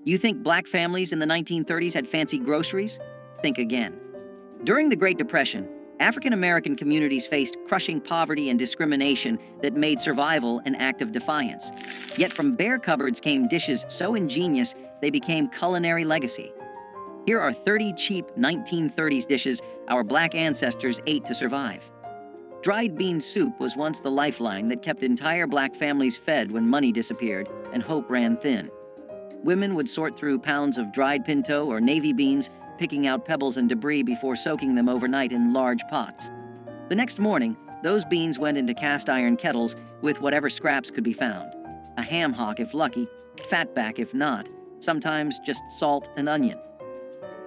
You think black families in the 1930s had fancy groceries? Think again. During the Great Depression, African American communities faced crushing poverty and discrimination that made survival an act of defiance. Yet from bare cupboards came dishes so ingenious they became culinary legacy. Here are 30 cheap 1930s dishes our black ancestors ate to survive. Dried bean soup was once the lifeline that kept entire black families fed when money disappeared and hope ran thin. Women would sort through pounds of dried pinto or navy beans, picking out pebbles and debris before soaking them overnight in large pots. The next morning, those beans went into cast iron kettles with whatever scraps could be found. A ham hock if lucky, fatback if not, sometimes just salt and onion.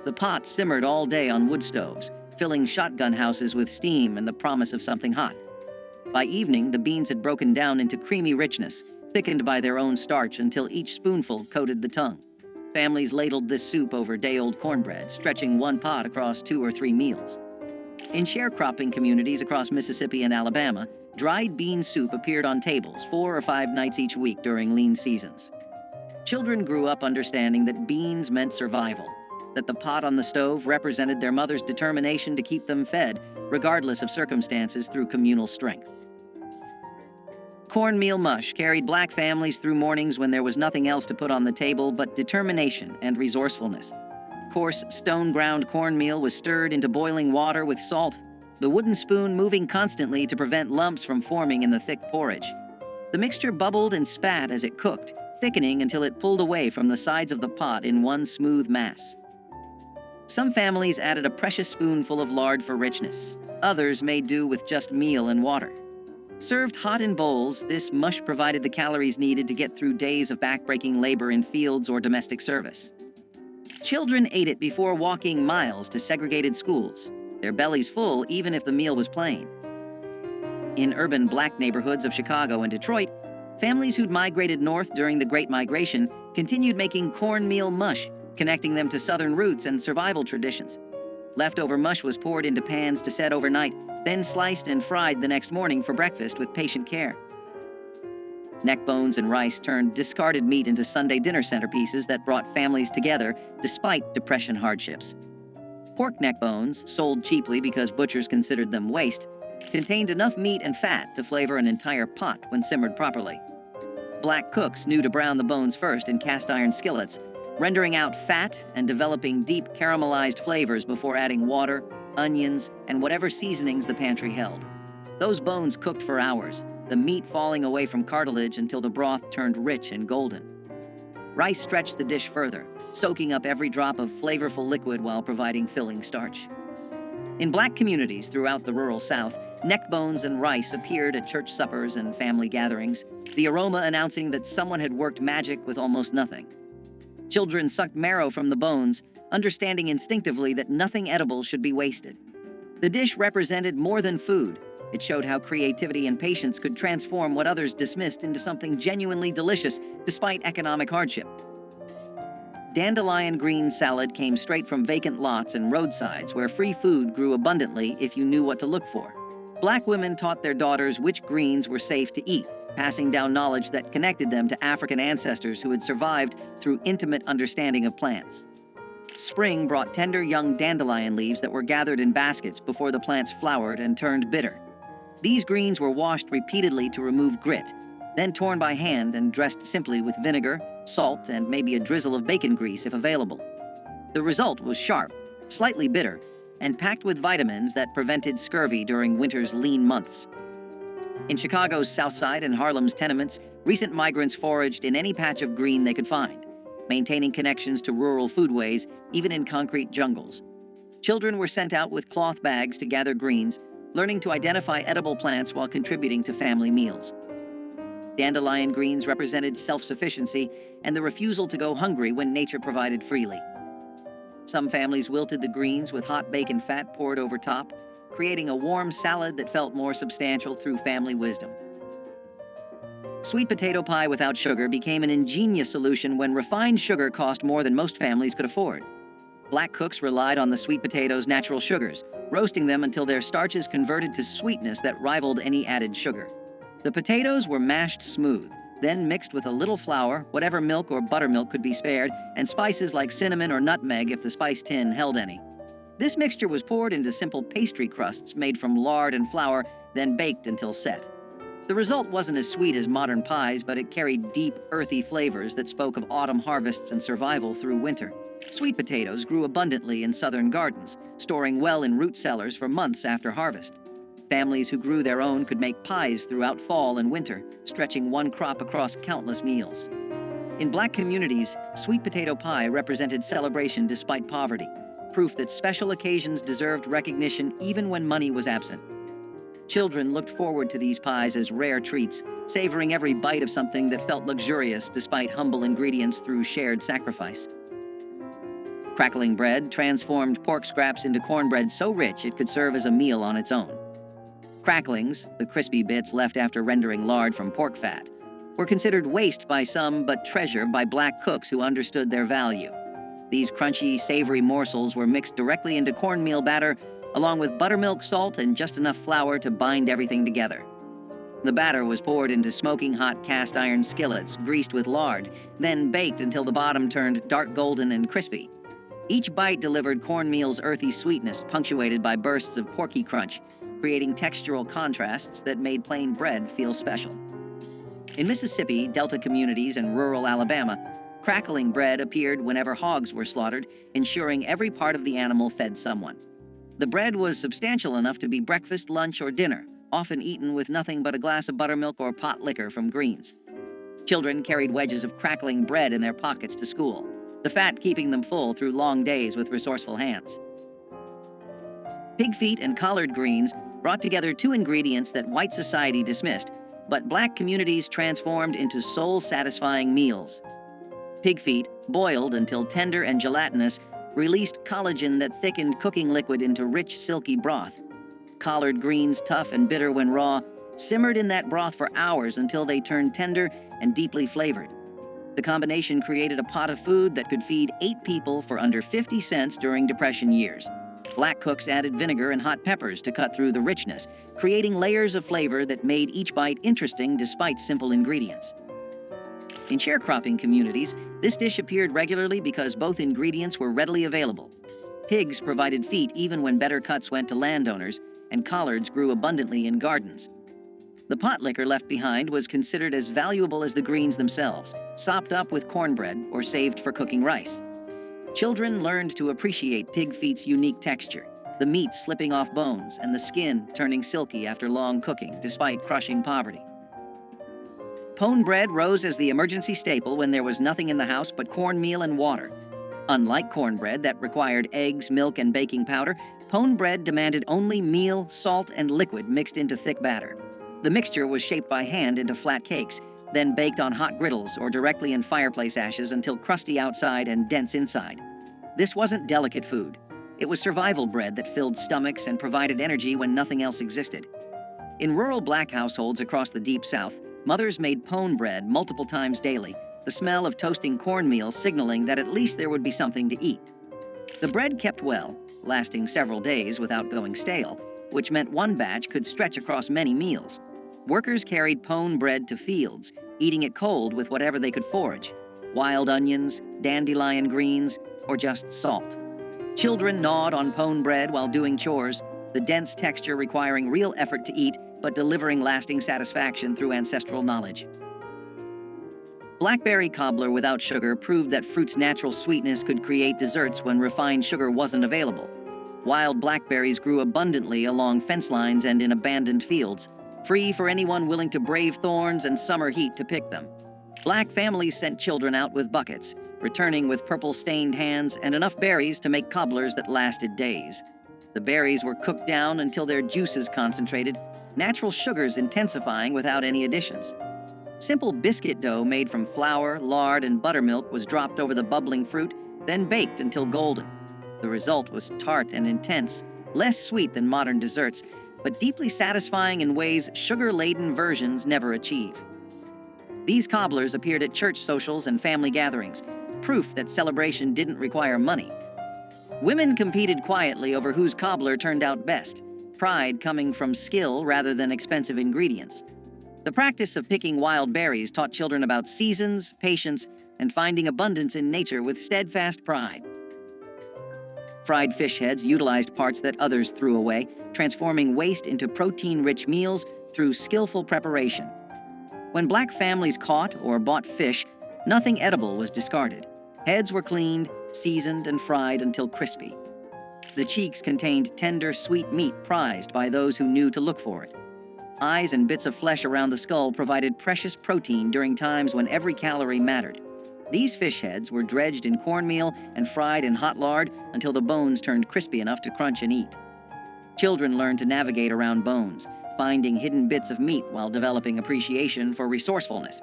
The pot simmered all day on wood stoves, filling shotgun houses with steam and the promise of something hot. By evening, the beans had broken down into creamy richness, thickened by their own starch until each spoonful coated the tongue. Families ladled this soup over day-old cornbread, stretching one pot across 2 or 3 meals. In sharecropping communities across Mississippi and Alabama, dried bean soup appeared on tables 4 or 5 nights each week during lean seasons. Children grew up understanding that beans meant survival, that the pot on the stove represented their mother's determination to keep them fed, regardless of circumstances, through communal strength. Cornmeal mush carried black families through mornings when there was nothing else to put on the table but determination and resourcefulness. Coarse, stone-ground cornmeal was stirred into boiling water with salt, the wooden spoon moving constantly to prevent lumps from forming in the thick porridge. The mixture bubbled and spat as it cooked, thickening until it pulled away from the sides of the pot in one smooth mass. Some families added a precious spoonful of lard for richness. Others made do with just meal and water. Served hot in bowls, this mush provided the calories needed to get through days of backbreaking labor in fields or domestic service. Children ate it before walking miles to segregated schools, their bellies full even if the meal was plain. In urban black neighborhoods of Chicago and Detroit, families who'd migrated north during the Great Migration continued making cornmeal mush, connecting them to Southern roots and survival traditions. Leftover mush was poured into pans to set overnight, then sliced and fried the next morning for breakfast with patient care. Neck bones and rice turned discarded meat into Sunday dinner centerpieces that brought families together despite Depression hardships. Pork neck bones, sold cheaply because butchers considered them waste, contained enough meat and fat to flavor an entire pot when simmered properly. Black cooks knew to brown the bones first in cast iron skillets, rendering out fat and developing deep caramelized flavors before adding water, onions, and whatever seasonings the pantry held. Those bones cooked for hours, the meat falling away from cartilage until the broth turned rich and golden. Rice stretched the dish further, soaking up every drop of flavorful liquid while providing filling starch. In black communities throughout the rural South, neck bones and rice appeared at church suppers and family gatherings, the aroma announcing that someone had worked magic with almost nothing. Children sucked marrow from the bones, understanding instinctively that nothing edible should be wasted. The dish represented more than food. It showed how creativity and patience could transform what others dismissed into something genuinely delicious despite economic hardship. Dandelion green salad came straight from vacant lots and roadsides where free food grew abundantly if you knew what to look for. Black women taught their daughters which greens were safe to eat, passing down knowledge that connected them to African ancestors who had survived through intimate understanding of plants. Spring brought tender young dandelion leaves that were gathered in baskets before the plants flowered and turned bitter. These greens were washed repeatedly to remove grit, then torn by hand and dressed simply with vinegar, salt, and maybe a drizzle of bacon grease if available. The result was sharp, slightly bitter, and packed with vitamins that prevented scurvy during winter's lean months. In Chicago's South Side and Harlem's tenements, recent migrants foraged in any patch of green they could find, maintaining connections to rural foodways even in concrete jungles. Children were sent out with cloth bags to gather greens, learning to identify edible plants while contributing to family meals. Dandelion greens represented self-sufficiency and the refusal to go hungry when nature provided freely. Some families wilted the greens with hot bacon fat poured over top, creating a warm salad that felt more substantial through family wisdom. Sweet potato pie without sugar became an ingenious solution when refined sugar cost more than most families could afford. Black cooks relied on the sweet potatoes' natural sugars, roasting them until their starches converted to sweetness that rivaled any added sugar. The potatoes were mashed smooth, then mixed with a little flour, whatever milk or buttermilk could be spared, and spices like cinnamon or nutmeg if the spice tin held any. This mixture was poured into simple pastry crusts made from lard and flour, then baked until set. The result wasn't as sweet as modern pies, but it carried deep, earthy flavors that spoke of autumn harvests and survival through winter. Sweet potatoes grew abundantly in southern gardens, storing well in root cellars for months after harvest. Families who grew their own could make pies throughout fall and winter, stretching one crop across countless meals. In Black communities, sweet potato pie represented celebration despite poverty, proof that special occasions deserved recognition even when money was absent. Children looked forward to these pies as rare treats, savoring every bite of something that felt luxurious despite humble ingredients through shared sacrifice. Crackling bread transformed pork scraps into cornbread so rich it could serve as a meal on its own. Cracklings, the crispy bits left after rendering lard from pork fat, were considered waste by some but treasure by Black cooks who understood their value. These crunchy, savory morsels were mixed directly into cornmeal batter, along with buttermilk, salt, and just enough flour to bind everything together. The batter was poured into smoking hot cast iron skillets, greased with lard, then baked until the bottom turned dark golden and crispy. Each bite delivered cornmeal's earthy sweetness, punctuated by bursts of porky crunch, creating textural contrasts that made plain bread feel special. In Mississippi, Delta communities, and rural Alabama, crackling bread appeared whenever hogs were slaughtered, ensuring every part of the animal fed someone. The bread was substantial enough to be breakfast, lunch, or dinner, often eaten with nothing but a glass of buttermilk or pot liquor from greens. Children carried wedges of crackling bread in their pockets to school, the fat keeping them full through long days with resourceful hands. Pig feet and collard greens brought together two ingredients that white society dismissed, but Black communities transformed into soul-satisfying meals. Pig feet, boiled until tender and gelatinous, released collagen that thickened cooking liquid into rich, silky broth. Collard greens, tough and bitter when raw, simmered in that broth for hours until they turned tender and deeply flavored. The combination created a pot of food that could feed 8 people for under 50 cents during Depression years. Black cooks added vinegar and hot peppers to cut through the richness, creating layers of flavor that made each bite interesting despite simple ingredients. In sharecropping communities, this dish appeared regularly because both ingredients were readily available. Pigs provided feet even when better cuts went to landowners, and collards grew abundantly in gardens. The pot liquor left behind was considered as valuable as the greens themselves, sopped up with cornbread or saved for cooking rice. Children learned to appreciate pig feet's unique texture, the meat slipping off bones and the skin turning silky after long cooking, despite crushing poverty. Pone bread rose as the emergency staple when there was nothing in the house but cornmeal and water. Unlike cornbread that required eggs, milk, and baking powder, pone bread demanded only meal, salt, and liquid mixed into thick batter. The mixture was shaped by hand into flat cakes, then baked on hot griddles or directly in fireplace ashes until crusty outside and dense inside. This wasn't delicate food. It was survival bread that filled stomachs and provided energy when nothing else existed. In rural Black households across the Deep South, mothers made pone bread multiple times daily, the smell of toasting cornmeal signaling that at least there would be something to eat. The bread kept well, lasting several days without going stale, which meant one batch could stretch across many meals. Workers carried pone bread to fields, eating it cold with whatever they could forage: wild onions, dandelion greens, or just salt. Children gnawed on pone bread while doing chores, the dense texture requiring real effort to eat, but delivering lasting satisfaction through ancestral knowledge. Blackberry cobbler without sugar proved that fruit's natural sweetness could create desserts when refined sugar wasn't available. Wild blackberries grew abundantly along fence lines and in abandoned fields, free for anyone willing to brave thorns and summer heat to pick them. Black families sent children out with buckets, returning with purple-stained hands and enough berries to make cobblers that lasted days. The berries were cooked down until their juices concentrated, natural sugars intensifying without any additions. Simple biscuit dough made from flour, lard, and buttermilk was dropped over the bubbling fruit, then baked until golden. The result was tart and intense, less sweet than modern desserts, but deeply satisfying in ways sugar-laden versions never achieve. These cobblers appeared at church socials and family gatherings, proof that celebration didn't require money. Women competed quietly over whose cobbler turned out best, pride coming from skill rather than expensive ingredients. The practice of picking wild berries taught children about seasons, patience, and finding abundance in nature with steadfast pride. Fried fish heads utilized parts that others threw away, transforming waste into protein-rich meals through skillful preparation. When black families caught or bought fish, nothing edible was discarded. Heads were cleaned, seasoned, and fried until crispy. The cheeks contained tender, sweet meat prized by those who knew to look for it. Eyes and bits of flesh around the skull provided precious protein during times when every calorie mattered. These fish heads were dredged in cornmeal and fried in hot lard until the bones turned crispy enough to crunch and eat. Children learned to navigate around bones, finding hidden bits of meat while developing appreciation for resourcefulness.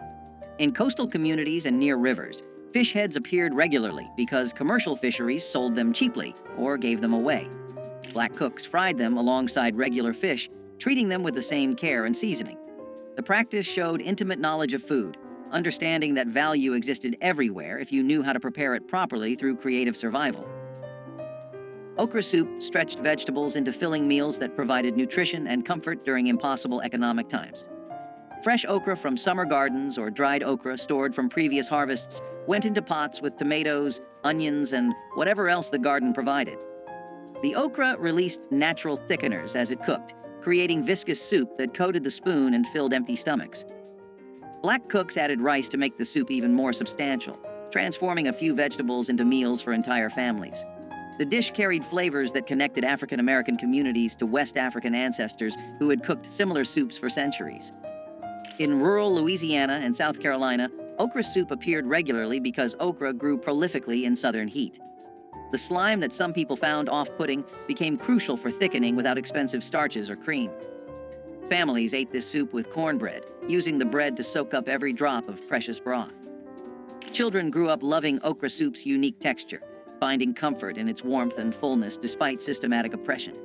In coastal communities and near rivers, fish heads appeared regularly because commercial fisheries sold them cheaply or gave them away. Black cooks fried them alongside regular fish, treating them with the same care and seasoning. The practice showed intimate knowledge of food, understanding that value existed everywhere if you knew how to prepare it properly through creative survival. Okra soup stretched vegetables into filling meals that provided nutrition and comfort during impossible economic times. Fresh okra from summer gardens or dried okra stored from previous harvests went into pots with tomatoes, onions, and whatever else the garden provided. The okra released natural thickeners as it cooked, creating viscous soup that coated the spoon and filled empty stomachs. Black cooks added rice to make the soup even more substantial, transforming a few vegetables into meals for entire families. The dish carried flavors that connected African American communities to West African ancestors who had cooked similar soups for centuries. In rural Louisiana and South Carolina, okra soup appeared regularly because okra grew prolifically in southern heat. The slime that some people found off-putting became crucial for thickening without expensive starches or cream. Families ate this soup with cornbread, using the bread to soak up every drop of precious broth. Children grew up loving okra soup's unique texture, finding comfort in its warmth and fullness despite systematic oppression.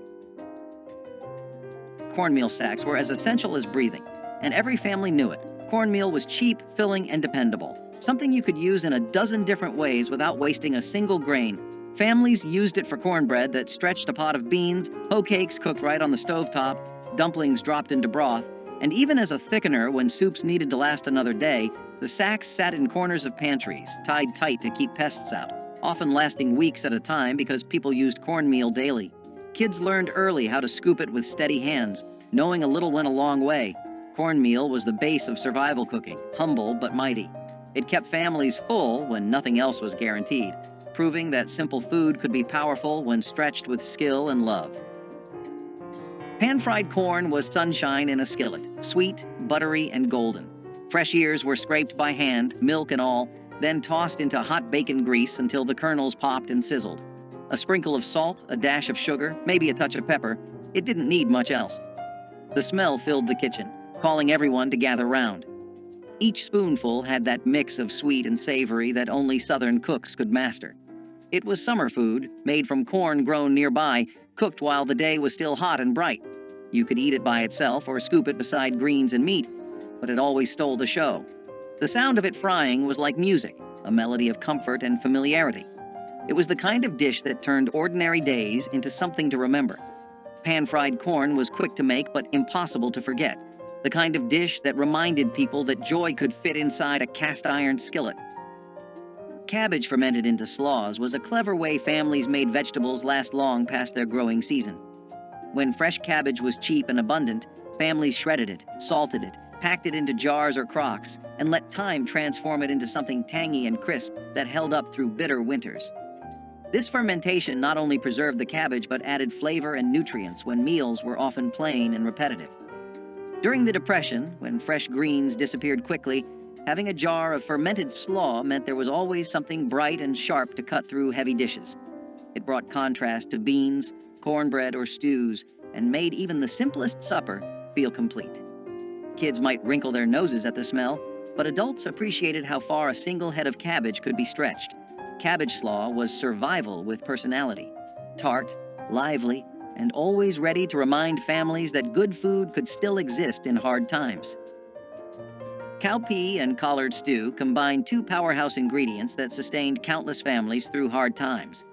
Cornmeal sacks were as essential as breathing, and every family knew it. Cornmeal was cheap, filling, and dependable, something you could use in a dozen different ways without wasting a single grain. Families used it for cornbread that stretched a pot of beans, hoe cakes cooked right on the stovetop, dumplings dropped into broth, and even as a thickener when soups needed to last another day, the sacks sat in corners of pantries, tied tight to keep pests out, often lasting weeks at a time because people used cornmeal daily. Kids learned early how to scoop it with steady hands, knowing a little went a long way. Cornmeal was the base of survival cooking, humble but mighty. It kept families full when nothing else was guaranteed, proving that simple food could be powerful when stretched with skill and love. Pan-fried corn was sunshine in a skillet, sweet, buttery, and golden. Fresh ears were scraped by hand, milk and all, then tossed into hot bacon grease until the kernels popped and sizzled. A sprinkle of salt, a dash of sugar, maybe a touch of pepper. It didn't need much else. The smell filled the kitchen, calling everyone to gather round. Each spoonful had that mix of sweet and savory that only Southern cooks could master. It was summer food, made from corn grown nearby, cooked while the day was still hot and bright. You could eat it by itself or scoop it beside greens and meat, but it always stole the show. The sound of it frying was like music, a melody of comfort and familiarity. It was the kind of dish that turned ordinary days into something to remember. Pan-fried corn was quick to make but impossible to forget, the kind of dish that reminded people that joy could fit inside a cast-iron skillet. Cabbage fermented into slaws was a clever way families made vegetables last long past their growing season. When fresh cabbage was cheap and abundant, families shredded it, salted it, packed it into jars or crocks, and let time transform it into something tangy and crisp that held up through bitter winters. This fermentation not only preserved the cabbage but added flavor and nutrients when meals were often plain and repetitive. During the Depression, when fresh greens disappeared quickly, having a jar of fermented slaw meant there was always something bright and sharp to cut through heavy dishes. It brought contrast to beans, cornbread, or stews, and made even the simplest supper feel complete. Kids might wrinkle their noses at the smell, but adults appreciated how far a single head of cabbage could be stretched. Cabbage slaw was survival with personality, tart, lively, and always ready to remind families that good food could still exist in hard times. Cowpea and collard stew combined two powerhouse ingredients that sustained countless families through hard times.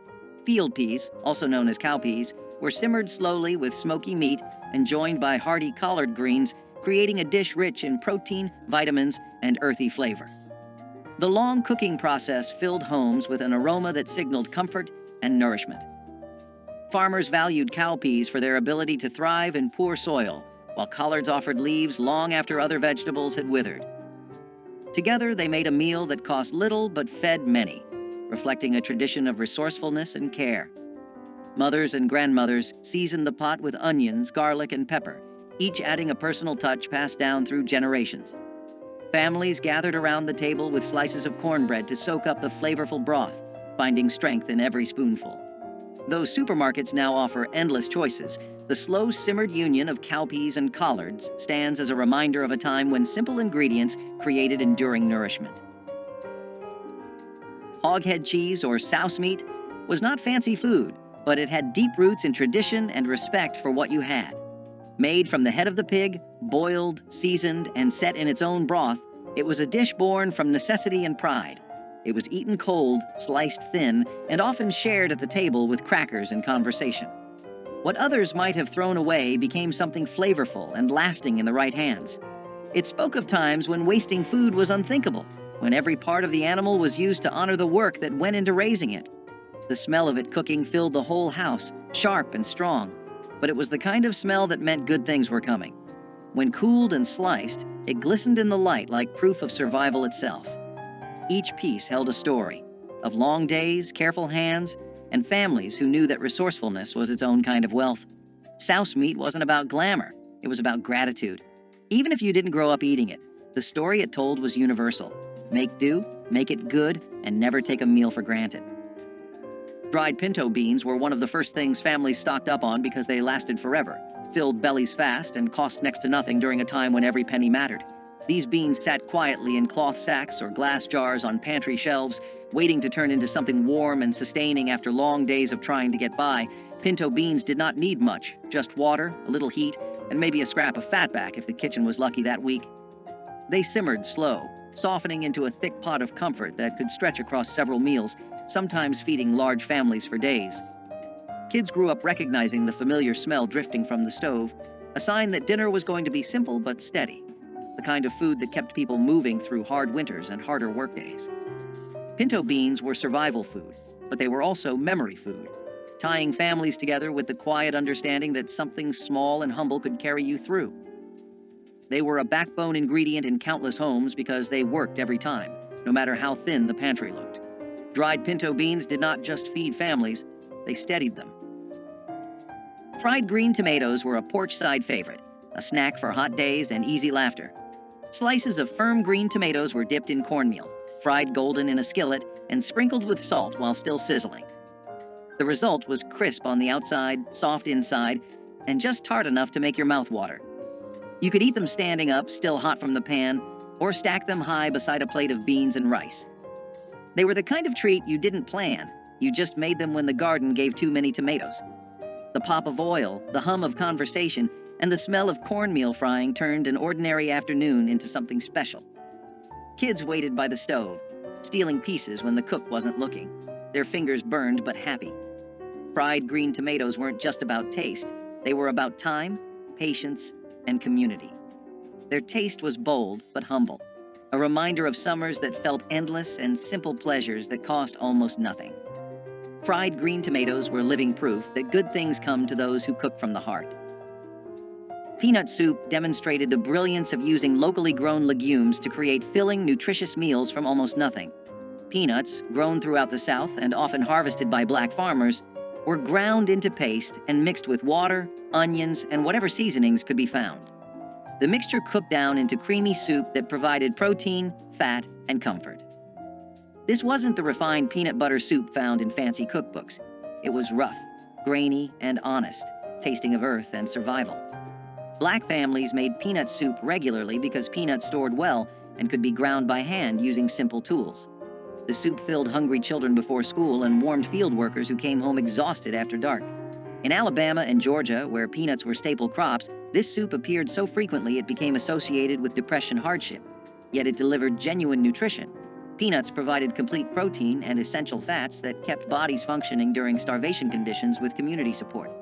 Field peas, also known as cowpeas, were simmered slowly with smoky meat and joined by hearty collard greens, creating a dish rich in protein, vitamins, and earthy flavor. The long cooking process filled homes with an aroma that signaled comfort and nourishment. Farmers valued cowpeas for their ability to thrive in poor soil, while collards offered leaves long after other vegetables had withered. Together, they made a meal that cost little but fed many, reflecting a tradition of resourcefulness and care. Mothers and grandmothers seasoned the pot with onions, garlic, and pepper, each adding a personal touch passed down through generations. Families gathered around the table with slices of cornbread to soak up the flavorful broth, finding strength in every spoonful. Though supermarkets now offer endless choices, the slow-simmered union of cowpeas and collards stands as a reminder of a time when simple ingredients created enduring nourishment. Hoghead cheese, or souse meat, was not fancy food, but it had deep roots in tradition and respect for what you had. Made from the head of the pig, boiled, seasoned, and set in its own broth, it was a dish born from necessity and pride. It was eaten cold, sliced thin, and often shared at the table with crackers and conversation. What others might have thrown away became something flavorful and lasting in the right hands. It spoke of times when wasting food was unthinkable, when every part of the animal was used to honor the work that went into raising it. The smell of it cooking filled the whole house, sharp and strong, but it was the kind of smell that meant good things were coming. When cooled and sliced, it glistened in the light like proof of survival itself. Each piece held a story of long days, careful hands, and families who knew that resourcefulness was its own kind of wealth. Souse meat wasn't about glamour, it was about gratitude. Even if you didn't grow up eating it, the story it told was universal. Make do, make it good, and never take a meal for granted. Dried pinto beans were one of the first things families stocked up on because they lasted forever, filled bellies fast, and cost next to nothing during a time when every penny mattered. These beans sat quietly in cloth sacks or glass jars on pantry shelves, waiting to turn into something warm and sustaining after long days of trying to get by. Pinto beans did not need much, just water, a little heat, and maybe a scrap of fatback if the kitchen was lucky that week. They simmered slow, softening into a thick pot of comfort that could stretch across several meals, sometimes feeding large families for days. Kids grew up recognizing the familiar smell drifting from the stove, a sign that dinner was going to be simple but steady, the kind of food that kept people moving through hard winters and harder workdays. Pinto beans were survival food, but they were also memory food, tying families together with the quiet understanding that something small and humble could carry you through. They were a backbone ingredient in countless homes because they worked every time, no matter how thin the pantry looked. Dried pinto beans did not just feed families, they steadied them. Fried green tomatoes were a porch-side favorite, a snack for hot days and easy laughter. Slices of firm green tomatoes were dipped in cornmeal, fried golden in a skillet, and sprinkled with salt while still sizzling. The result was crisp on the outside, soft inside, and just tart enough to make your mouth water. You could eat them standing up, still hot from the pan, or stack them high beside a plate of beans and rice. They were the kind of treat you didn't plan. You just made them when the garden gave too many tomatoes. The pop of oil, the hum of conversation, and the smell of cornmeal frying turned an ordinary afternoon into something special. Kids waited by the stove, stealing pieces when the cook wasn't looking, their fingers burned but happy. Fried green tomatoes weren't just about taste. They were about time, patience, and community. Their taste was bold but humble, a reminder of summers that felt endless and simple pleasures that cost almost nothing. Fried green tomatoes were living proof that good things come to those who cook from the heart. Peanut soup demonstrated the brilliance of using locally grown legumes to create filling, nutritious meals from almost nothing. Peanuts, grown throughout the South and often harvested by black farmers, were ground into paste and mixed with water, onions, and whatever seasonings could be found. The mixture cooked down into creamy soup that provided protein, fat, and comfort. This wasn't the refined peanut butter soup found in fancy cookbooks. It was rough, grainy, and honest, tasting of earth and survival. Black families made peanut soup regularly because peanuts stored well and could be ground by hand using simple tools. The soup filled hungry children before school and warmed field workers who came home exhausted after dark. In Alabama and Georgia, where peanuts were staple crops, this soup appeared so frequently it became associated with depression hardship. Yet it delivered genuine nutrition. Peanuts provided complete protein and essential fats that kept bodies functioning during starvation conditions with community support.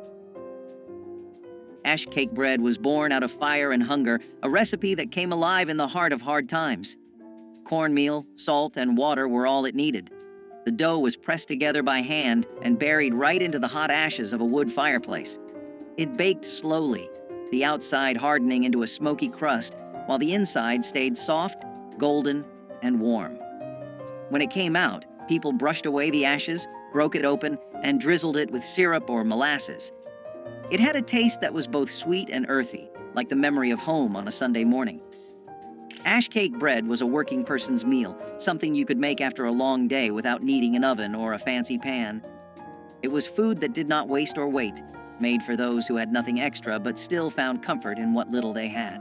Ash cake bread was born out of fire and hunger, a recipe that came alive in the heart of hard times. Cornmeal, salt, and water were all it needed. The dough was pressed together by hand and buried right into the hot ashes of a wood fireplace. It baked slowly, the outside hardening into a smoky crust, while the inside stayed soft, golden, and warm. When it came out, people brushed away the ashes, broke it open, and drizzled it with syrup or molasses. It had a taste that was both sweet and earthy, like the memory of home on a Sunday morning. Ash cake bread was a working person's meal, something you could make after a long day without needing an oven or a fancy pan. It was food that did not waste or wait, made for those who had nothing extra but still found comfort in what little they had.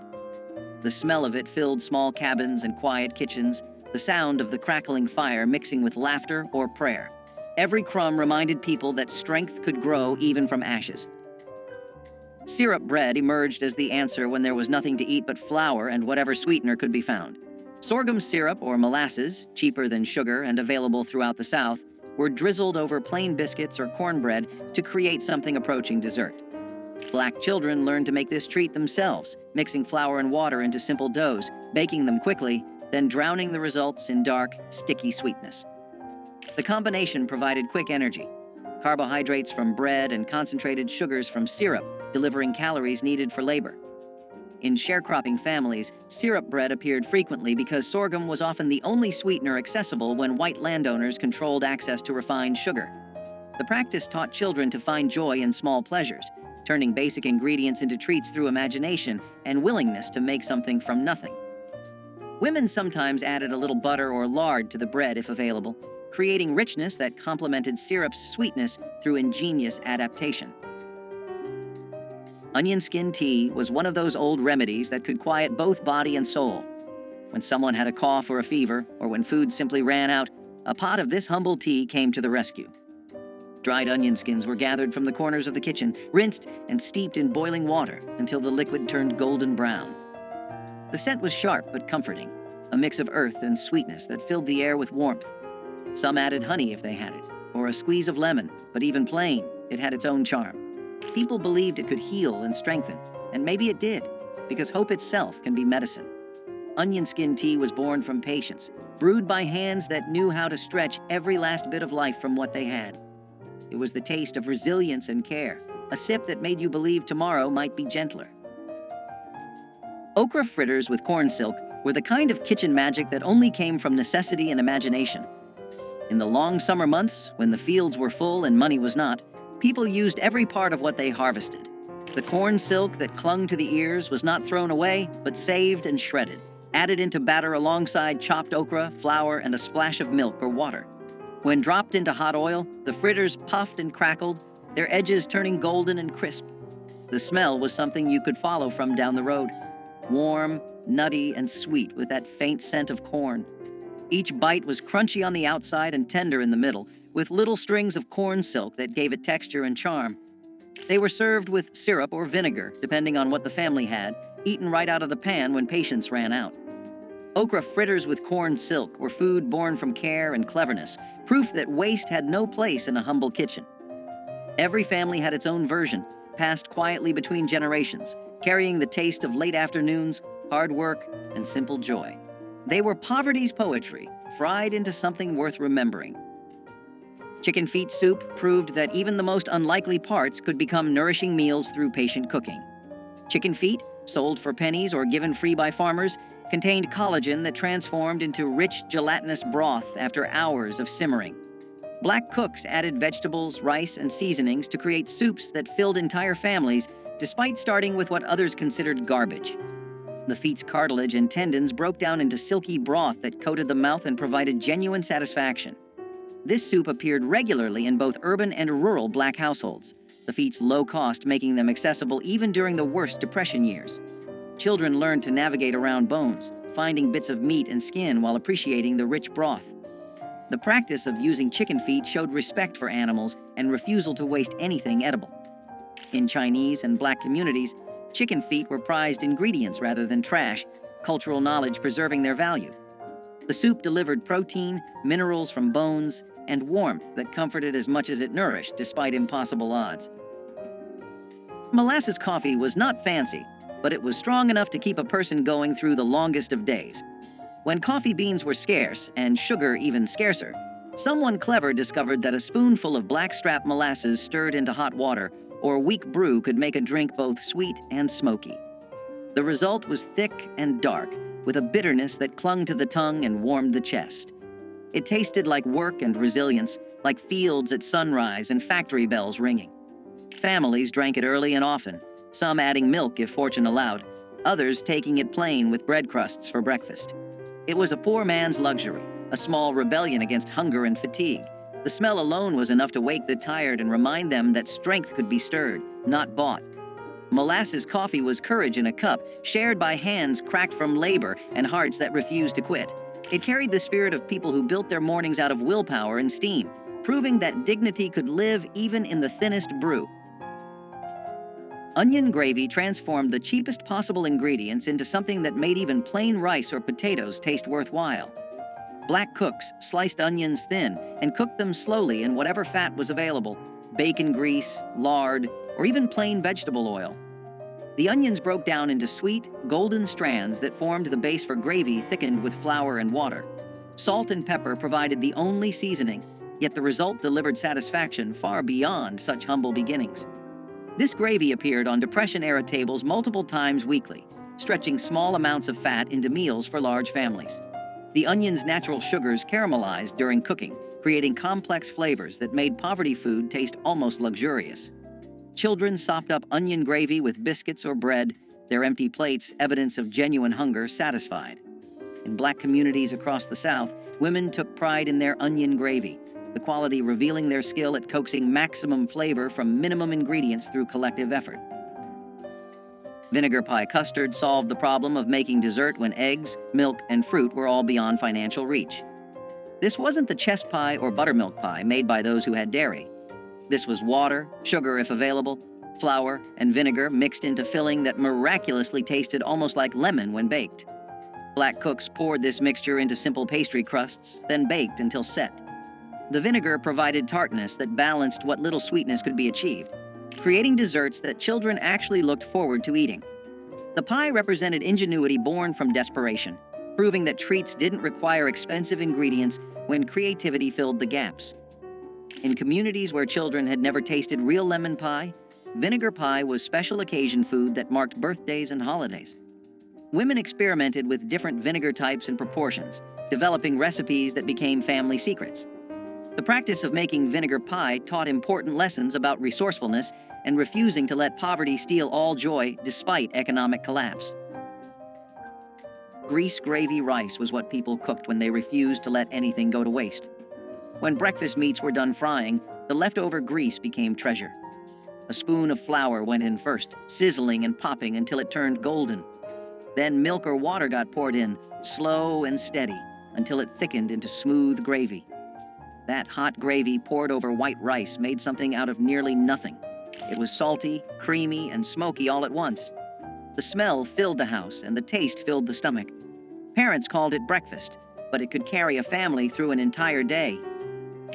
The smell of it filled small cabins and quiet kitchens, the sound of the crackling fire mixing with laughter or prayer. Every crumb reminded people that strength could grow even from ashes. Syrup bread emerged as the answer when there was nothing to eat but flour and whatever sweetener could be found. Sorghum syrup or molasses, cheaper than sugar and available throughout the South, were drizzled over plain biscuits or cornbread to create something approaching dessert. Black children learned to make this treat themselves, mixing flour and water into simple doughs, baking them quickly, then drowning the results in dark, sticky sweetness. The combination provided quick energy. Carbohydrates from bread and concentrated sugars from syrup, delivering calories needed for labor. In sharecropping families, syrup bread appeared frequently because sorghum was often the only sweetener accessible when white landowners controlled access to refined sugar. The practice taught children to find joy in small pleasures, turning basic ingredients into treats through imagination and willingness to make something from nothing. Women sometimes added a little butter or lard to the bread if available, creating richness that complemented syrup's sweetness through ingenious adaptation. Onion skin tea was one of those old remedies that could quiet both body and soul. When someone had a cough or a fever, or when food simply ran out, a pot of this humble tea came to the rescue. Dried onion skins were gathered from the corners of the kitchen, rinsed and steeped in boiling water until the liquid turned golden brown. The scent was sharp but comforting, a mix of earth and sweetness that filled the air with warmth. Some added honey if they had it, or a squeeze of lemon, but even plain, it had its own charm. People believed it could heal and strengthen, and maybe it did, because hope itself can be medicine. Onion skin tea was born from patience, brewed by hands that knew how to stretch every last bit of life from what they had. It was the taste of resilience and care, a sip that made you believe tomorrow might be gentler. Okra fritters with corn silk were the kind of kitchen magic that only came from necessity and imagination. In the long summer months, when the fields were full and money was not, people used every part of what they harvested. The corn silk that clung to the ears was not thrown away, but saved and shredded, added into batter alongside chopped okra, flour, and a splash of milk or water. When dropped into hot oil, the fritters puffed and crackled, their edges turning golden and crisp. The smell was something you could follow from down the road. Warm, nutty, and sweet with that faint scent of corn. Each bite was crunchy on the outside and tender in the middle, with little strings of corn silk that gave it texture and charm. They were served with syrup or vinegar, depending on what the family had, eaten right out of the pan when patience ran out. Okra fritters with corn silk were food born from care and cleverness, proof that waste had no place in a humble kitchen. Every family had its own version, passed quietly between generations, carrying the taste of late afternoons, hard work, and simple joy. They were poverty's poetry, fried into something worth remembering. Chicken feet soup proved that even the most unlikely parts could become nourishing meals through patient cooking. Chicken feet, sold for pennies or given free by farmers, contained collagen that transformed into rich, gelatinous broth after hours of simmering. Black cooks added vegetables, rice, and seasonings to create soups that filled entire families, despite starting with what others considered garbage. The feet's cartilage and tendons broke down into silky broth that coated the mouth and provided genuine satisfaction. This soup appeared regularly in both urban and rural Black households, the feet's low cost making them accessible even during the worst Depression years. Children learned to navigate around bones, finding bits of meat and skin while appreciating the rich broth. The practice of using chicken feet showed respect for animals and refusal to waste anything edible. In Chinese and Black communities, chicken feet were prized ingredients rather than trash, cultural knowledge preserving their value. The soup delivered protein, minerals from bones, and warmth that comforted as much as it nourished despite impossible odds. Molasses coffee was not fancy, but it was strong enough to keep a person going through the longest of days. When coffee beans were scarce, and sugar even scarcer, someone clever discovered that a spoonful of blackstrap molasses stirred into hot water or weak brew could make a drink both sweet and smoky. The result was thick and dark, with a bitterness that clung to the tongue and warmed the chest. It tasted like work and resilience, like fields at sunrise and factory bells ringing. Families drank it early and often, some adding milk if fortune allowed, others taking it plain with bread crusts for breakfast. It was a poor man's luxury, a small rebellion against hunger and fatigue. The smell alone was enough to wake the tired and remind them that strength could be stirred, not bought. Molasses coffee was courage in a cup, shared by hands cracked from labor and hearts that refused to quit. It carried the spirit of people who built their mornings out of willpower and steam, proving that dignity could live even in the thinnest brew. Onion gravy transformed the cheapest possible ingredients into something that made even plain rice or potatoes taste worthwhile. Black cooks sliced onions thin and cooked them slowly in whatever fat was available: bacon grease, lard, or even plain vegetable oil. The onions broke down into sweet, golden strands that formed the base for gravy thickened with flour and water. Salt and pepper provided the only seasoning, yet the result delivered satisfaction far beyond such humble beginnings. This gravy appeared on Depression-era tables multiple times weekly, stretching small amounts of fat into meals for large families. The onion's natural sugars caramelized during cooking, creating complex flavors that made poverty food taste almost luxurious. Children sopped up onion gravy with biscuits or bread, their empty plates evidence of genuine hunger satisfied. In Black communities across the South, women took pride in their onion gravy, the quality revealing their skill at coaxing maximum flavor from minimum ingredients through collective effort. Vinegar pie custard solved the problem of making dessert when eggs, milk, and fruit were all beyond financial reach. This wasn't the chess pie or buttermilk pie made by those who had dairy. This was water, sugar if available, flour, and vinegar mixed into filling that miraculously tasted almost like lemon when baked. Black cooks poured this mixture into simple pastry crusts, then baked until set. The vinegar provided tartness that balanced what little sweetness could be achieved, creating desserts that children actually looked forward to eating. The pie represented ingenuity born from desperation, proving that treats didn't require expensive ingredients when creativity filled the gaps. In communities where children had never tasted real lemon pie, vinegar pie was special occasion food that marked birthdays and holidays. Women experimented with different vinegar types and proportions, developing recipes that became family secrets. The practice of making vinegar pie taught important lessons about resourcefulness and refusing to let poverty steal all joy despite economic collapse. Grease gravy rice was what people cooked when they refused to let anything go to waste. When breakfast meats were done frying, the leftover grease became treasure. A spoon of flour went in first, sizzling and popping until it turned golden. Then milk or water got poured in, slow and steady, until it thickened into smooth gravy. That hot gravy poured over white rice made something out of nearly nothing. It was salty, creamy, and smoky all at once. The smell filled the house, and the taste filled the stomach. Parents called it breakfast, but it could carry a family through an entire day.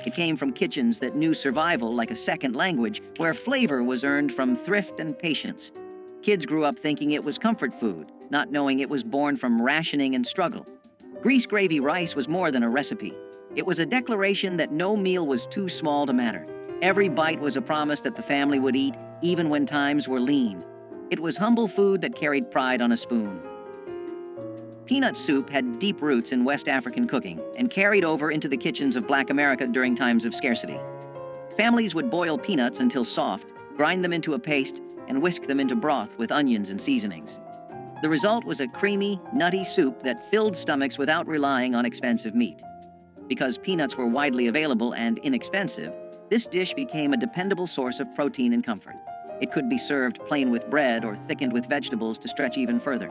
It came from kitchens that knew survival like a second language, where flavor was earned from thrift and patience. Kids grew up thinking it was comfort food, not knowing it was born from rationing and struggle. Grease gravy rice was more than a recipe. It was a declaration that no meal was too small to matter. Every bite was a promise that the family would eat, even when times were lean. It was humble food that carried pride on a spoon. Peanut soup had deep roots in West African cooking and carried over into the kitchens of Black America during times of scarcity. Families would boil peanuts until soft, grind them into a paste, and whisk them into broth with onions and seasonings. The result was a creamy, nutty soup that filled stomachs without relying on expensive meat. Because peanuts were widely available and inexpensive, this dish became a dependable source of protein and comfort. It could be served plain with bread or thickened with vegetables to stretch even further.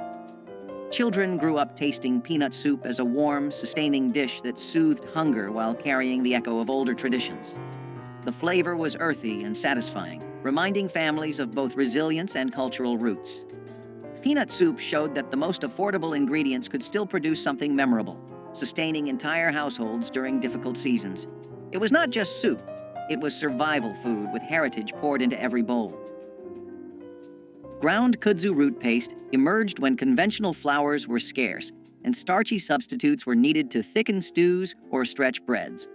Children grew up tasting peanut soup as a warm, sustaining dish that soothed hunger while carrying the echo of older traditions. The flavor was earthy and satisfying, reminding families of both resilience and cultural roots. Peanut soup showed that the most affordable ingredients could still produce something memorable, sustaining entire households during difficult seasons. It was not just soup, it was survival food with heritage poured into every bowl. Ground kudzu root paste emerged when conventional flours were scarce and starchy substitutes were needed to thicken stews or stretch breads.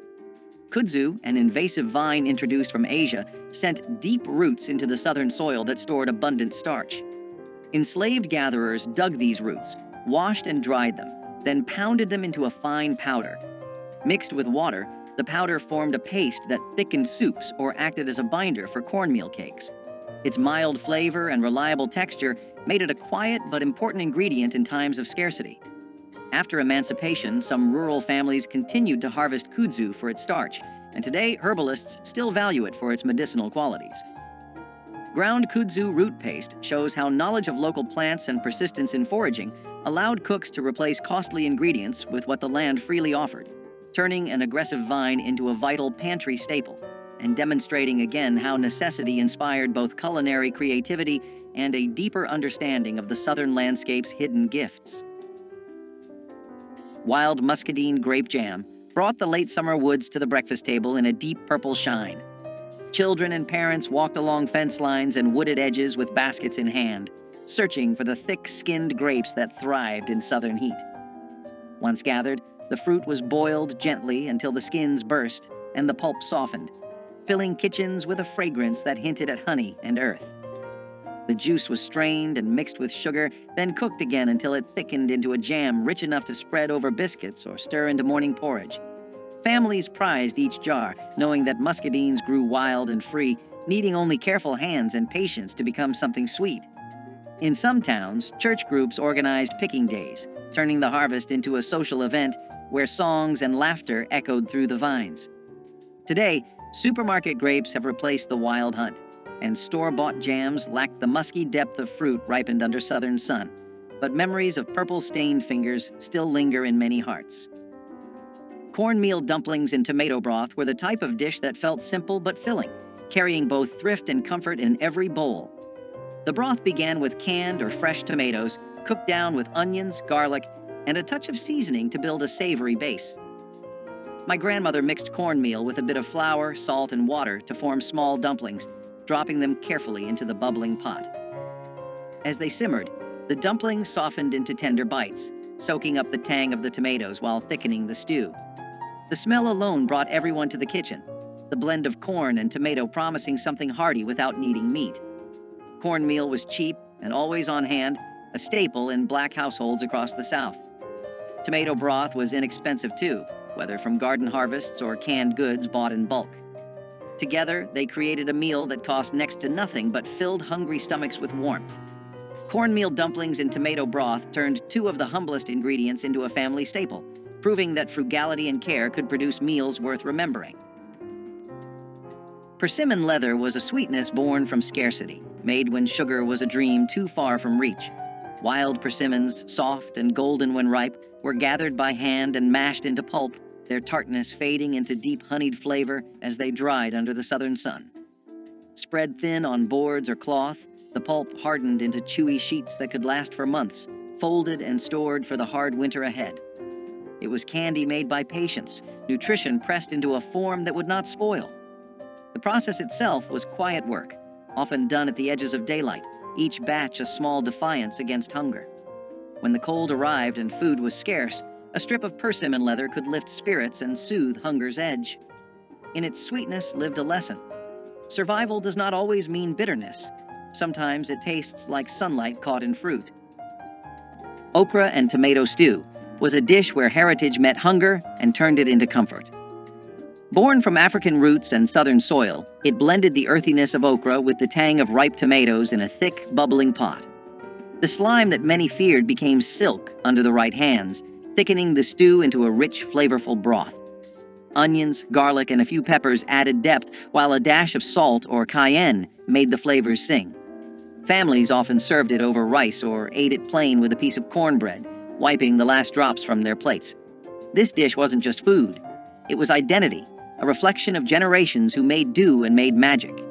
Kudzu, an invasive vine introduced from Asia, sent deep roots into the southern soil that stored abundant starch. Enslaved gatherers dug these roots, washed and dried them, then pounded them into a fine powder. Mixed with water, the powder formed a paste that thickened soups or acted as a binder for cornmeal cakes. Its mild flavor and reliable texture made it a quiet but important ingredient in times of scarcity. After emancipation, some rural families continued to harvest kudzu for its starch, and today herbalists still value it for its medicinal qualities. Ground kudzu root paste shows how knowledge of local plants and persistence in foraging allowed cooks to replace costly ingredients with what the land freely offered, turning an aggressive vine into a vital pantry staple, and demonstrating again how necessity inspired both culinary creativity and a deeper understanding of the southern landscape's hidden gifts. Wild muscadine grape jam brought the late summer woods to the breakfast table in a deep purple shine. Children and parents walked along fence lines and wooded edges with baskets in hand, searching for the thick-skinned grapes that thrived in southern heat. Once gathered, the fruit was boiled gently until the skins burst and the pulp softened, filling kitchens with a fragrance that hinted at honey and earth. The juice was strained and mixed with sugar, then cooked again until it thickened into a jam rich enough to spread over biscuits or stir into morning porridge. Families prized each jar, knowing that muscadines grew wild and free, needing only careful hands and patience to become something sweet. In some towns, church groups organized picking days, turning the harvest into a social event where songs and laughter echoed through the vines. Today, supermarket grapes have replaced the wild hunt, and store-bought jams lack the musky depth of fruit ripened under southern sun, but memories of purple-stained fingers still linger in many hearts. Cornmeal dumplings in tomato broth were the type of dish that felt simple but filling, carrying both thrift and comfort in every bowl. The broth began with canned or fresh tomatoes, cooked down with onions, garlic, and a touch of seasoning to build a savory base. My grandmother mixed cornmeal with a bit of flour, salt, and water to form small dumplings, dropping them carefully into the bubbling pot. As they simmered, the dumplings softened into tender bites, soaking up the tang of the tomatoes while thickening the stew. The smell alone brought everyone to the kitchen, the blend of corn and tomato promising something hearty without needing meat. Cornmeal was cheap and always on hand, a staple in black households across the South. Tomato broth was inexpensive too, whether from garden harvests or canned goods bought in bulk. Together, they created a meal that cost next to nothing but filled hungry stomachs with warmth. Cornmeal dumplings in tomato broth turned two of the humblest ingredients into a family staple, proving that frugality and care could produce meals worth remembering. Persimmon leather was a sweetness born from scarcity, made when sugar was a dream too far from reach. Wild persimmons, soft and golden when ripe, were gathered by hand and mashed into pulp, their tartness fading into deep honeyed flavor as they dried under the southern sun. Spread thin on boards or cloth, the pulp hardened into chewy sheets that could last for months, folded and stored for the hard winter ahead. It was candy made by patience, nutrition pressed into a form that would not spoil. The process itself was quiet work, often done at the edges of daylight, each batch a small defiance against hunger. When the cold arrived and food was scarce, a strip of persimmon leather could lift spirits and soothe hunger's edge. In its sweetness lived a lesson. Survival does not always mean bitterness. Sometimes it tastes like sunlight caught in fruit. Okra and tomato stew was a dish where heritage met hunger and turned it into comfort. Born from African roots and southern soil, it blended the earthiness of okra with the tang of ripe tomatoes in a thick, bubbling pot. The slime that many feared became silk under the right hands, thickening the stew into a rich, flavorful broth. Onions, garlic, and a few peppers added depth, while a dash of salt or cayenne made the flavors sing. Families often served it over rice or ate it plain with a piece of cornbread, wiping the last drops from their plates. This dish wasn't just food. It was identity, a reflection of generations who made do and made magic.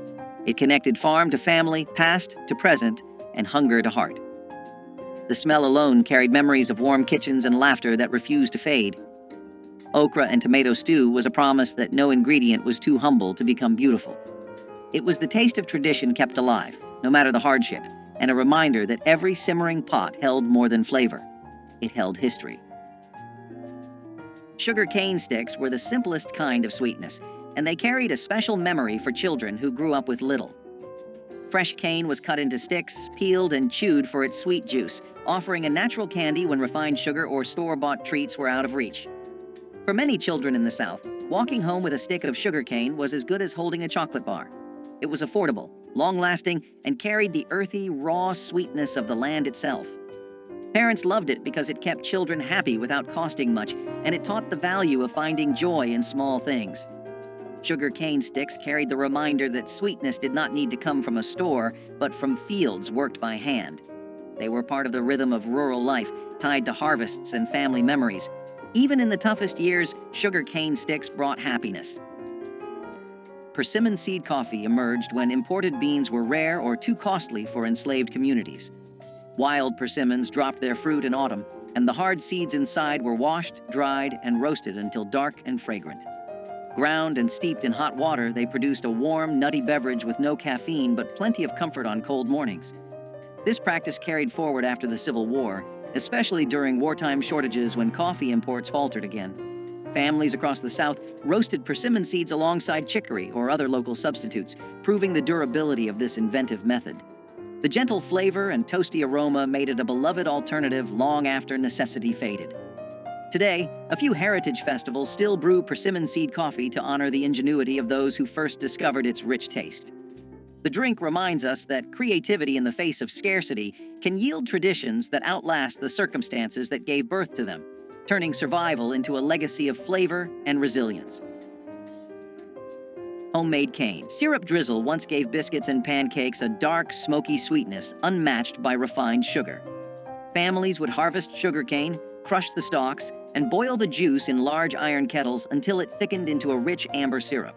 It connected farm to family, past to present, and hunger to heart. The smell alone carried memories of warm kitchens and laughter that refused to fade. Okra and tomato stew was a promise that no ingredient was too humble to become beautiful. It was the taste of tradition kept alive, no matter the hardship, and a reminder that every simmering pot held more than flavor. It held history. Sugar cane sticks were the simplest kind of sweetness, and they carried a special memory for children who grew up with little. Fresh cane was cut into sticks, peeled, and chewed for its sweet juice, offering a natural candy when refined sugar or store-bought treats were out of reach. For many children in the South, walking home with a stick of sugar cane was as good as holding a chocolate bar. It was affordable, long-lasting, and carried the earthy, raw sweetness of the land itself. Parents loved it because it kept children happy without costing much, and it taught the value of finding joy in small things. Sugar cane sticks carried the reminder that sweetness did not need to come from a store, but from fields worked by hand. They were part of the rhythm of rural life, tied to harvests and family memories. Even in the toughest years, sugar cane sticks brought happiness. Persimmon seed coffee emerged when imported beans were rare or too costly for enslaved communities. Wild persimmons dropped their fruit in autumn, and the hard seeds inside were washed, dried, and roasted until dark and fragrant. Ground and steeped in hot water, they produced a warm, nutty beverage with no caffeine but plenty of comfort on cold mornings. This practice carried forward after the Civil War, especially during wartime shortages when coffee imports faltered again. Families across the South roasted persimmon seeds alongside chicory or other local substitutes, proving the durability of this inventive method. The gentle flavor and toasty aroma made it a beloved alternative long after necessity faded. Today, a few heritage festivals still brew persimmon seed coffee to honor the ingenuity of those who first discovered its rich taste. The drink reminds us that creativity in the face of scarcity can yield traditions that outlast the circumstances that gave birth to them, turning survival into a legacy of flavor and resilience. Homemade cane. Syrup drizzle once gave biscuits and pancakes a dark, smoky sweetness unmatched by refined sugar. Families would harvest sugarcane, crush the stalks, and boil the juice in large iron kettles until it thickened into a rich amber syrup.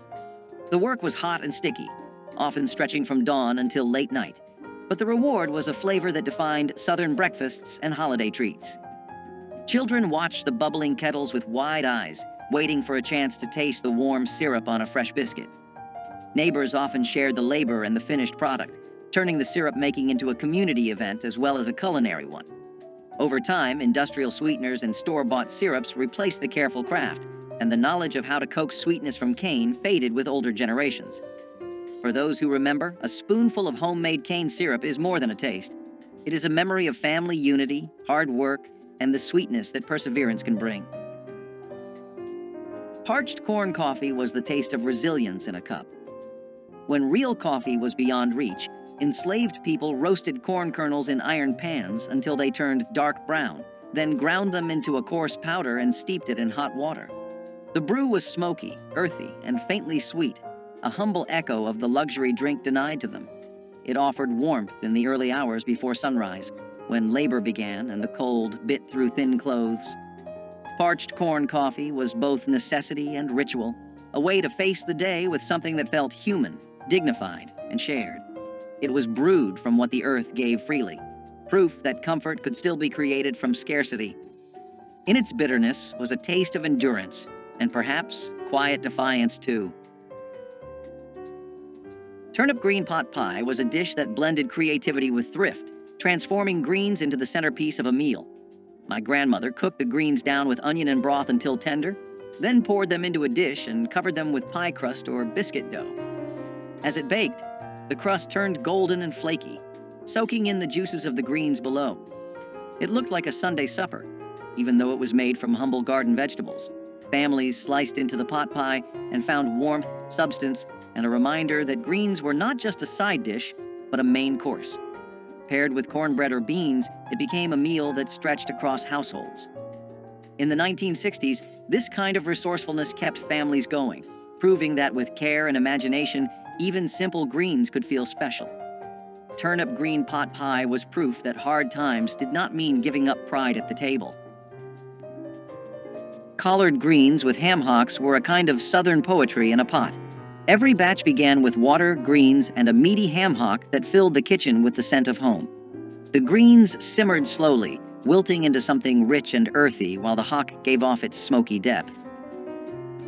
The work was hot and sticky, often stretching from dawn until late night, but the reward was a flavor that defined Southern breakfasts and holiday treats. Children watched the bubbling kettles with wide eyes, waiting for a chance to taste the warm syrup on a fresh biscuit. Neighbors often shared the labor and the finished product, turning the syrup-making into a community event as well as a culinary one. Over time, industrial sweeteners and store-bought syrups replaced the careful craft, and the knowledge of how to coax sweetness from cane faded with older generations. For those who remember, a spoonful of homemade cane syrup is more than a taste. It is a memory of family unity, hard work, and the sweetness that perseverance can bring. Parched corn coffee was the taste of resilience in a cup. When real coffee was beyond reach, enslaved people roasted corn kernels in iron pans until they turned dark brown, then ground them into a coarse powder and steeped it in hot water. The brew was smoky, earthy, and faintly sweet, a humble echo of the luxury drink denied to them. It offered warmth in the early hours before sunrise, when labor began and the cold bit through thin clothes. Parched corn coffee was both necessity and ritual, a way to face the day with something that felt human, dignified, and shared. It was brewed from what the earth gave freely, proof that comfort could still be created from scarcity. In its bitterness was a taste of endurance, and perhaps quiet defiance too. Turnip green pot pie was a dish that blended creativity with thrift, transforming greens into the centerpiece of a meal. My grandmother cooked the greens down with onion and broth until tender, then poured them into a dish and covered them with pie crust or biscuit dough. As it baked, the crust turned golden and flaky, soaking in the juices of the greens below. It looked like a Sunday supper, even though it was made from humble garden vegetables. Families sliced into the pot pie and found warmth, substance, and a reminder that greens were not just a side dish, but a main course. Paired with cornbread or beans, it became a meal that stretched across households. In the 1960s, this kind of resourcefulness kept families going, proving that with care and imagination, even simple greens could feel special. Turnip green pot pie was proof that hard times did not mean giving up pride at the table. Collard greens with ham hocks were a kind of southern poetry in a pot. Every batch began with water, greens, and a meaty ham hock that filled the kitchen with the scent of home. The greens simmered slowly, wilting into something rich and earthy while the hock gave off its smoky depth.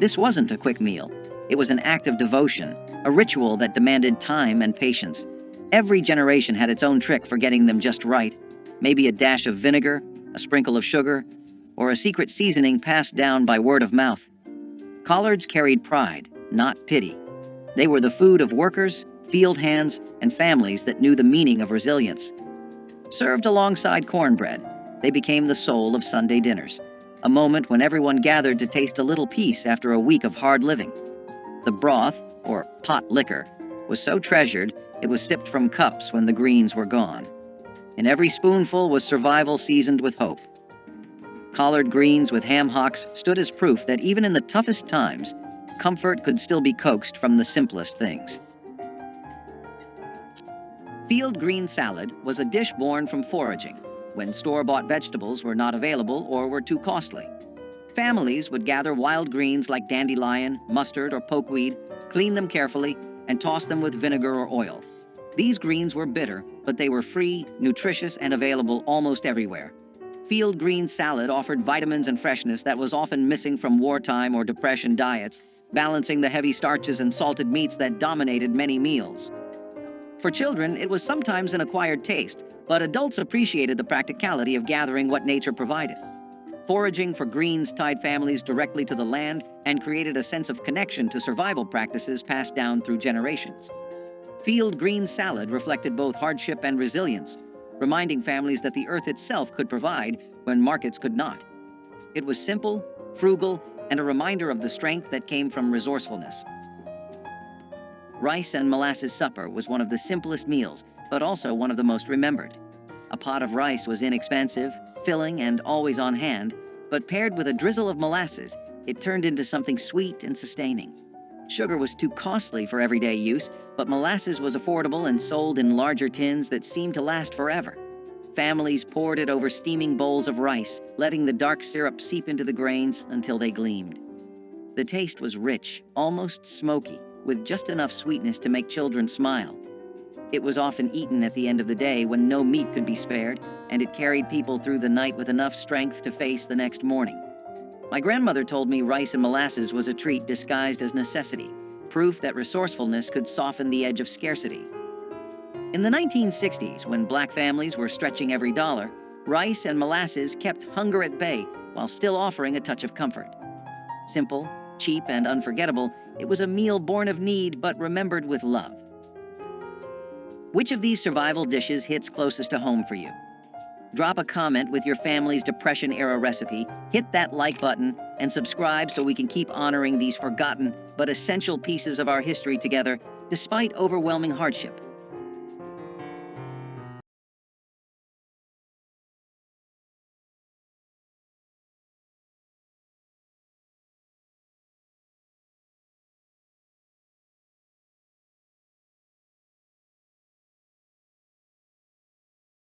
This wasn't a quick meal. It was an act of devotion, a ritual that demanded time and patience. Every generation had its own trick for getting them just right. Maybe a dash of vinegar, a sprinkle of sugar, or a secret seasoning passed down by word of mouth. Collards carried pride, not pity. They were the food of workers, field hands, and families that knew the meaning of resilience. Served alongside cornbread, they became the soul of Sunday dinners, a moment when everyone gathered to taste a little peace after a week of hard living. The broth, or pot liquor, was so treasured it was sipped from cups when the greens were gone. In every spoonful was survival seasoned with hope. Collard greens with ham hocks stood as proof that even in the toughest times, comfort could still be coaxed from the simplest things. Field green salad was a dish born from foraging, when store-bought vegetables were not available or were too costly. Families would gather wild greens like dandelion, mustard, or pokeweed, clean them carefully, and toss them with vinegar or oil. These greens were bitter, but they were free, nutritious, and available almost everywhere. Field green salad offered vitamins and freshness that was often missing from wartime or depression diets, balancing the heavy starches and salted meats that dominated many meals. For children, it was sometimes an acquired taste, but adults appreciated the practicality of gathering what nature provided. Foraging for greens tied families directly to the land and created a sense of connection to survival practices passed down through generations. Field green salad reflected both hardship and resilience, reminding families that the earth itself could provide when markets could not. It was simple, frugal, and a reminder of the strength that came from resourcefulness. Rice and molasses supper was one of the simplest meals, but also one of the most remembered. A pot of rice was inexpensive, filling, and always on hand, but paired with a drizzle of molasses, it turned into something sweet and sustaining. Sugar was too costly for everyday use, but molasses was affordable and sold in larger tins that seemed to last forever. Families poured it over steaming bowls of rice, letting the dark syrup seep into the grains until they gleamed. The taste was rich, almost smoky, with just enough sweetness to make children smile. It was often eaten at the end of the day when no meat could be spared, and it carried people through the night with enough strength to face the next morning. My grandmother told me rice and molasses was a treat disguised as necessity, proof that resourcefulness could soften the edge of scarcity. In the 1960s, when black families were stretching every dollar, rice and molasses kept hunger at bay while still offering a touch of comfort. Simple, cheap, and unforgettable, it was a meal born of need but remembered with love. Which of these survival dishes hits closest to home for you? Drop a comment with your family's Depression-era recipe, hit that like button, and subscribe so we can keep honoring these forgotten but essential pieces of our history together despite overwhelming hardship.